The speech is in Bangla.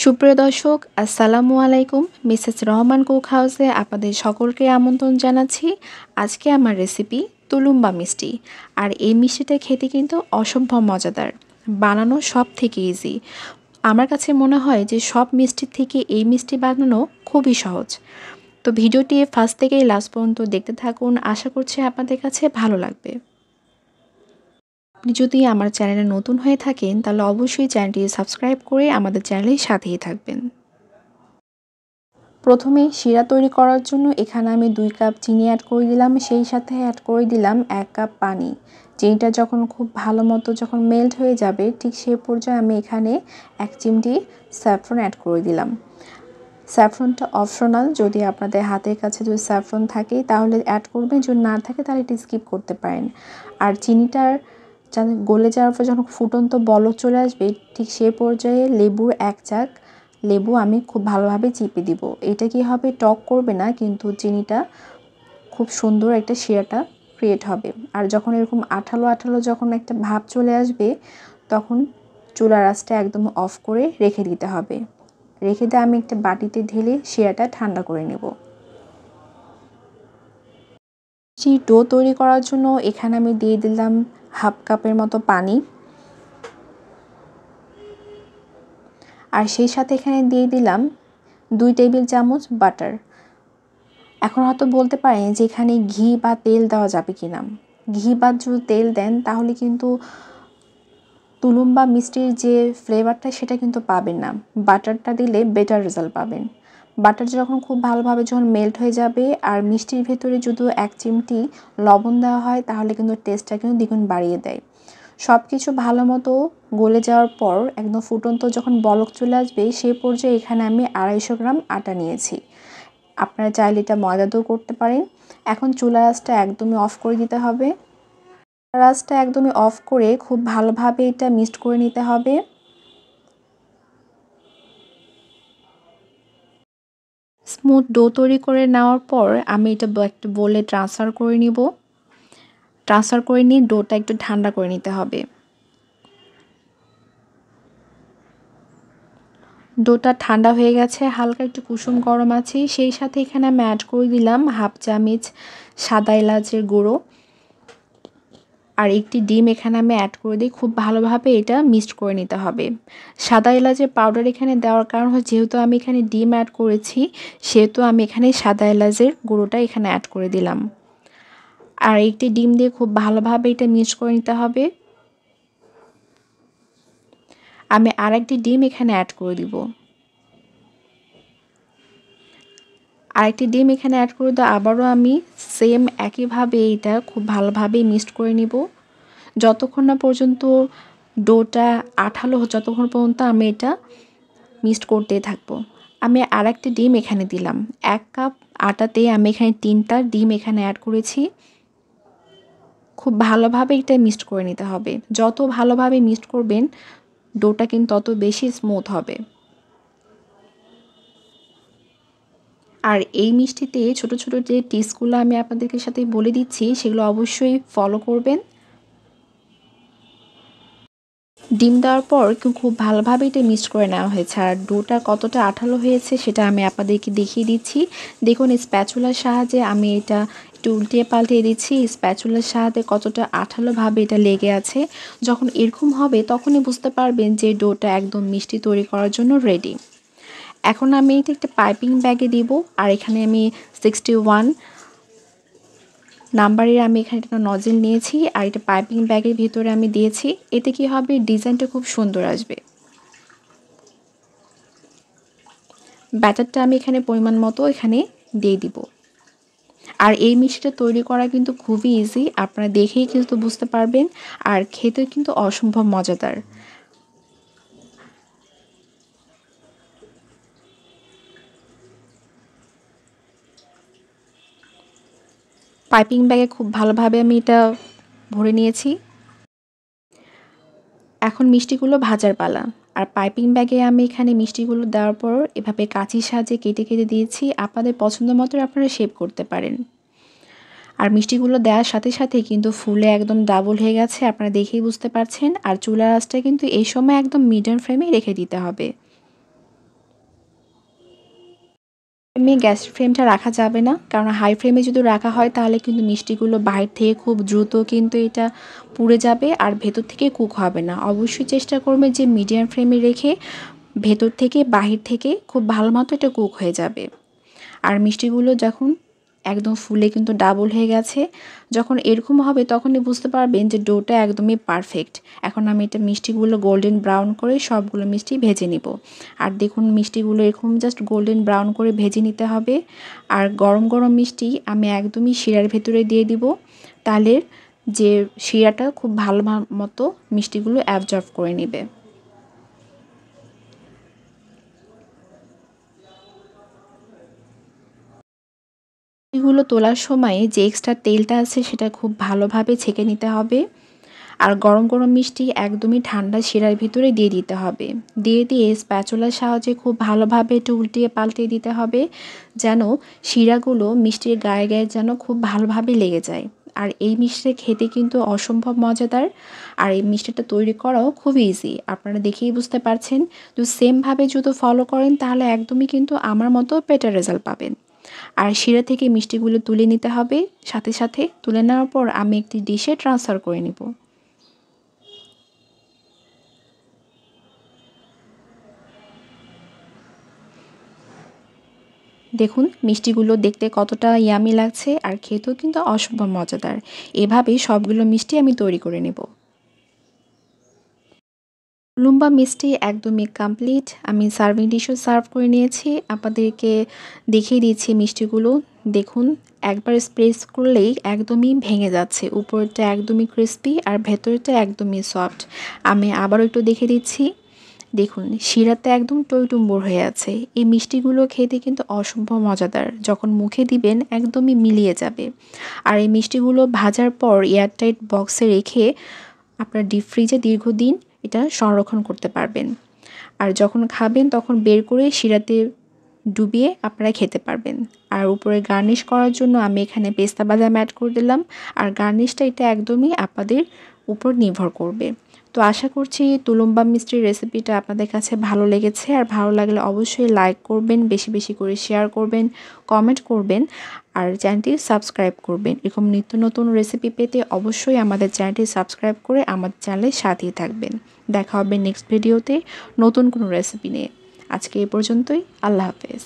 সুপ্রিয় দর্শক, আসসালামু আলাইকুম। মিসেস রহমান কুক হাউসে আপনাদের সকলকে আমন্ত্রণ জানাচ্ছি। আজকে আমার রেসিপি তুলুম্বা মিষ্টি। আর এই মিষ্টিটা খেতে কিন্তু অসম্ভব মজাদার, বানানো সব থেকে ইজি। আমার কাছে মনে হয় যে সব মিষ্টির থেকে এই মিষ্টি বানানো খুবই সহজ। তো ভিডিওটি ফার্স্ট থেকেই লাস্ট পর্যন্ত দেখতে থাকুন, আশা করছি আপনাদের কাছে ভালো লাগবে। আপনি যদি আমার চ্যানেলে নতুন হয়ে থাকেন তাহলে অবশ্যই চ্যানেলটি সাবস্ক্রাইব করে আমাদের চ্যানেলের সাথেই থাকবেন। প্রথমে শিরা তৈরি করার জন্য এখানে আমি 2 কাপ চিনি অ্যাড করে দিলাম, সেই সাথে অ্যাড করে দিলাম 1 কাপ পানি। চিনিটা যখন খুব ভালো মতো যখন মেল্ট হয়ে যাবে ঠিক সেই পর্যায়ে আমি এখানে 1 চিমটি স্যাফরন অ্যাড করে দিলাম। স্যাফরনটা অপশনাল, যদি আপনাদের হাতের কাছে যদি স্যাফরন থাকে তাহলে অ্যাড করবেন, যদি না থাকে তাহলে এটি স্কিপ করতে পারেন। আর চিনিটার গলে যাওয়ার পর যখন ফুটন্ত বলক চলে আসবে ঠিক সেই পর্যায়ে লেবুর 1 চাক লেবু আমি খুব ভালোভাবে চিপে দিব। এটা কি হবে, টক করবে না, কিন্তু চিনিটা খুব সুন্দর একটা শিরাটা ক্রিয়েট হবে। আর যখন এরকম আঠালো আঠালো যখন একটা ভাব চলে আসবে তখন চুলার আঁচটা একদম অফ করে রেখে দিতে হবে। রেখে দিয়ে আমি একটা বাটিতে ঢেলে শিরাটা ঠান্ডা করে নেব। ডো তৈরি করার জন্য এখানে আমি দিয়ে দিলাম 1/2 কাপের মতো পানি, আর সেই সাথে এখানে দিয়ে দিলাম 2 টেবিল চামচ বাটার। এখন হয়তো বলতে পারেন যে এখানে ঘি বা তেল দেওয়া যাবে কিনা। ঘি বা যদি তেল দেন তাহলে কিন্তু তুলুম্বা মিষ্টির যে ফ্লেভারটা সেটা কিন্তু পাবেন না। বাটারটা দিলে বেটার রেজাল্ট পাবেন। বাটার যখন খুব ভালোভাবে যখন মেল্ট হয়ে যাবে আর মিষ্টির ভেতরে যদি 1 চিমটি লবণ দেওয়া হয় তাহলে কিন্তু টেস্টটা কিন্তু দ্বিগুণ বাড়িয়ে দেয়। সব কিছু ভালো মতো গলে যাওয়ার পর একদম ফুটন্ত যখন বলক চলে আসবে সেই পর্যায়ে এখানে আমি 250 গ্রাম আটা নিয়েছি। আপনারা চাইলে এটা ময়দা দিয়েও করতে পারেন। এখন চুলার আঁচটা একদমই অফ করে দিতে হবে। আঁচটা একদমই অফ করে খুব ভালোভাবে এটা মিক্সড করে নিতে হবে। স্মুথ ডো তৈরি করে নেওয়ার পর আমি এটা একটা বোলে ট্রান্সফার করে নিব। ট্রান্সফার করে নিয়ে ডোটা একটু ঠান্ডা করে নিতে হবে। ডোটা ঠান্ডা হয়ে গেছে, হালকা একটু কুসুম গরম আছে। সেই সাথে এখানে আমি অ্যাড করে দিলাম 1/2 চামচ সাদা এলাচের গুঁড়ো, আর একটি ডিম এখানে আমি অ্যাড করে দিই। খুব ভালোভাবে এটা মিক্সড করে নিতে হবে। সাদা এলাচের পাউডার এখানে দেওয়ার কারণ হচ্ছে যেহেতু আমি এখানে ডিম অ্যাড করেছি সেহেতু আমি এখানে সাদা এলাচের গুঁড়োটা এখানে অ্যাড করে দিলাম। আর একটি ডিম দিয়ে খুব ভালোভাবে এটা মিক্স করে নিতে হবে। আমি আরেকটি ডিম এখানে অ্যাড করে দিব। আরেকটি ডিম এখানে অ্যাড করে দিয়ে আবারও আমি সেম একইভাবে এটা খুব ভালোভাবে মিক্সড করে নিব যতক্ষণ না পর্যন্ত ডোটা আঠালো, যতক্ষণ পর্যন্ত আমি এটা মিক্সড করতেই থাকবো। আমি আরেকটি ডিম এখানে দিলাম। 1 কাপ আটাতে আমি এখানে 3টা ডিম এখানে অ্যাড করেছি। খুব ভালোভাবে এটা মিক্সড করে নিতে হবে। যত ভালোভাবে মিক্সড করবেন ডোটা কিন্তু তত বেশি স্মুথ হবে। আর এই মিষ্টিতে ছোট ছোট যে টিপসগুলো আমি আপনাদেরকে সাথে বলে দিচ্ছি সেগুলো অবশ্যই ফলো করবেন। ডিম দেওয়ার পর খুব ভালোভাবে এটা মিক্সড করে নেওয়া হয়েছে। আর ডোটা কতটা আঠালো হয়েছে সেটা আমি আপনাদেরকে দেখিয়ে দিচ্ছি। দেখুন স্প্যাচুলার সাহায্যে আমি এটা একটু উল্টিয়ে পাল্টিয়ে দিচ্ছি। স্প্যাচুলার সাহায্যে কতটা আঠালোভাবে এটা লেগে আছে। যখন এরকম হবে তখনই বুঝতে পারবেন যে ডোটা একদম মিষ্টি তৈরি করার জন্য রেডি। এখন আমি এটা একটা পাইপিং ব্যাগে দিব। আর এখানে আমি 61 নাম্বারের আমি এখানে একটা নজল নিয়েছি আর এটা পাইপিং ব্যাগের ভিতরে আমি দিয়েছি। এতে কি হবে, ডিজাইনটা খুব সুন্দর আসবে। ব্যাটারটা আমি এখানে পরিমাণ মতো এখানে দিয়ে দিব। আর এই মিষ্টিটা তৈরি করা কিন্তু খুবই ইজি, আপনারা দেখেই কিন্তু বুঝতে পারবেন। আর খেতে কিন্তু অসম্ভব মজাদার। পাইপিং ব্যাগে খুব ভালোভাবে আমি এটা ভরে নিয়েছি। এখন মিষ্টিগুলো ভাজার পালা। আর পাইপিং ব্যাগে আমি এখানে মিষ্টিগুলো দেওয়ার পর এভাবে কাঁচির সাহায্যে কেটে কেটে দিয়েছি। আপনাদের পছন্দ মতো আপনারা শেপ করতে পারেন। আর মিষ্টিগুলো দেওয়ার সাথে সাথে কিন্তু ফুলে একদম ডাবল হয়ে গেছে, আপনারা দেখেই বুঝতে পারছেন। আর চুলার আঁচটা কিন্তু এই সময় একদম মিডিয়াম ফ্লেমে রেখে দিতে হবে। গ্যাসের ফ্লেমটা রাখা যাবে না, কারণ হাই ফ্লেমে যদি রাখা হয় তাহলে কিন্তু মিষ্টিগুলো বাইরে থেকে খুব দ্রুত কিন্তু এটা পুড়ে যাবে আর ভেতর থেকে কুক হবে না। অবশ্যই চেষ্টা করবেন যে মিডিয়াম ফ্লেমে রেখে ভেতর থেকে বাহির থেকে খুব ভালো মতো এটা কুক হয়ে যাবে। আর মিষ্টিগুলো যখন একদম ফুলে কিন্তু ডাবল হয়ে গেছে, যখন এরকম হবে তখনই বুঝতে পারবেন যে ডোটা একদমই পারফেক্ট। এখন আমি এটা মিষ্টিগুলো গোল্ডেন ব্রাউন করে সবগুলো মিষ্টি ভেজে নিব। আর দেখুন মিষ্টিগুলো এরকম জাস্ট গোল্ডেন ব্রাউন করে ভেজে নিতে হবে। আর গরম গরম মিষ্টি আমি একদমই শিরার ভেতরে দিয়ে দিব, তাহলে যে শিরাটা খুব ভালো মতো মিষ্টিগুলো অ্যাবজর্ব করে নেবে। এগুলো তোলার সময় যে এক্সট্রা তেলটা আছে সেটা খুব ভালোভাবে ছেঁকে নিতে হবে। আর গরম গরম মিষ্টি একদমই ঠান্ডা শিরার ভিতরে দিয়ে দিতে হবে। দিয়ে স্প্যাচুলার সাহায্যে খুব ভালোভাবে একটু উল্টিয়ে পাল্টিয়ে দিতে হবে, যেন শিরাগুলো মিষ্টির গায়ে গায়ে যেন খুব ভালোভাবে লেগে যায়। আর এই মিষ্টি খেতে কিন্তু অসম্ভব মজাদার। আর এই মিষ্টিটা তৈরি করাও খুব ইজি, আপনারা দেখেই বুঝতে পারছেন। তো সেমভাবে যদি ফলো করেন তাহলে একদমই কিন্তু আমার মতো বেটার রেজাল্ট পাবেন। আর শিরা থেকে মিষ্টিগুলো তুলে নিতে হবে, সাথে সাথে তুলে নেওয়ার পর আমি একটি ডিশে ট্রান্সফার করে নিব। দেখুন মিষ্টিগুলো দেখতে কতটা ইয়ামি লাগছে আর খেতেও কিন্তু অসম্ভব মজাদার। এভাবেই সবগুলো মিষ্টি আমি তৈরি করে নেব। লুম্বা মিষ্টি একদমই কমপ্লিট। আমি সার্ভিং ডিশও সার্ভ করে নিয়েছি, আপনাদেরকে দেখিয়ে দিচ্ছি মিষ্টিগুলো। দেখুন একবার স্প্রেস করলেই একদমই ভেঙে যাচ্ছে, উপরটা একদমই ক্রিস্পি আর ভেতরটা একদমই সফট। আমি আবারও একটু দেখে দিচ্ছি, দেখুন শিরাতে একদম টইটুম্বর হয়ে আছে। এই মিষ্টিগুলো খেতে কিন্তু অসম্ভব মজাদার, যখন মুখে দিবেন একদমই মিলিয়ে যাবে। আর এই মিষ্টিগুলো ভাজার পর এয়ারটাইট বক্সে রেখে আপনার ডিপ ফ্রিজে দীর্ঘদিন এটা সংরক্ষণ করতে পারবেন। আর যখন খাবেন তখন বের করে শিরাতে ডুবিয়ে আপনারা খেতে পারবেন। আর উপরে গার্নিশ করার জন্য আমি এখানে পেস্তা বাদাম অ্যাড করে দিলাম। আর গার্নিশটা এটা একদমই আপনাদের উপর নির্ভর করবে। তো আশা করছি তুলুম্বা মিষ্টির রেসিপিটা আপনাদের কাছে ভালো লেগেছে। আর ভালো লাগলে অবশ্যই লাইক করবেন, বেশি বেশি করে শেয়ার করবেন, কমেন্ট করবেন আর চ্যানেলটি সাবস্ক্রাইব করবেন। এরকম নিত্য নতুন রেসিপি পেতে অবশ্যই আমাদের চ্যানেলটি সাবস্ক্রাইব করে আমাদের চ্যানেলের সাথেই থাকবেন। দেখা হবে নেক্সট ভিডিওতে নতুন কোনো রেসিপি নিয়ে। আজকে এ পর্যন্তই, আল্লাহ হাফেজ।